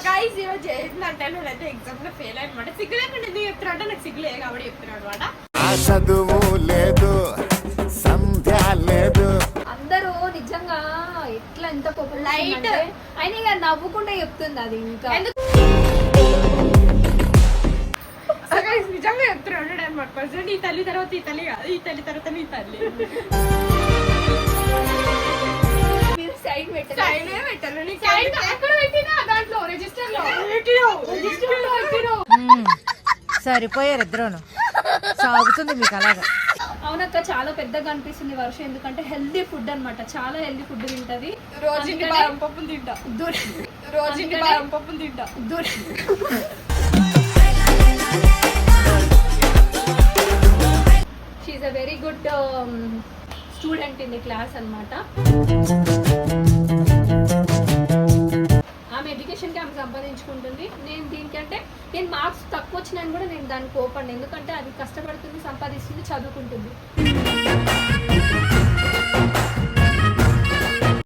Guys ఈరోజు ఏంటంటే నేనైతే ఎగ్జామ్ లో ఫెయిల్ అయ్యనమాట. సిగ్గు లేకుండా ఎందుకు చెప్తున్నా అంటే నాకు సిగ్గు లేదు కాబట్టి చెప్తున్నాను అనమాట. చదువు లేదు, సంధ్య లేదు. అందరూ నిజంగా ఎట్లా ఎంత కోపం లైట్ అయినా ఇక నవ్వుకుంటే చెప్తుంది అది. ఇంకా నిజంగా చెప్తున్నాడు అనమాట. పర్సెంట్ ఈ తల్లి తర్వాత ఈ తల్లి కాదు, ఈ తల్లి తర్వాత నీ తల్లి. సైడ్ దాంట్లో రిజిస్టర్ లో సరిపోయారు ఇద్దరును. సాగుతుంది మీకు అలాగా. అవునక్క, చాలా పెద్దగా అనిపిస్తుంది వర్షం, ఎందుకంటే హెల్దీ ఫుడ్ అన్నమాట. చాలా హెల్దీ ఫుడ్ తింటది. రోజు బాదం పప్పులు తింటా, రోజు బాదం పప్పులు తింటా. She's a very good student in the class అన్నమాట. ఆమె ఎడ్యుకేషన్కి ఆమె సంపాదించుకుంటుంది. నేను దీనికంటే నేను మార్క్స్ తక్కువ వచ్చినాను కూడా నేను దాన్ని కోపండి, ఎందుకంటే అది కష్టపడుతుంది, సంపాదిస్తుంది, చదువుకుంటుంది.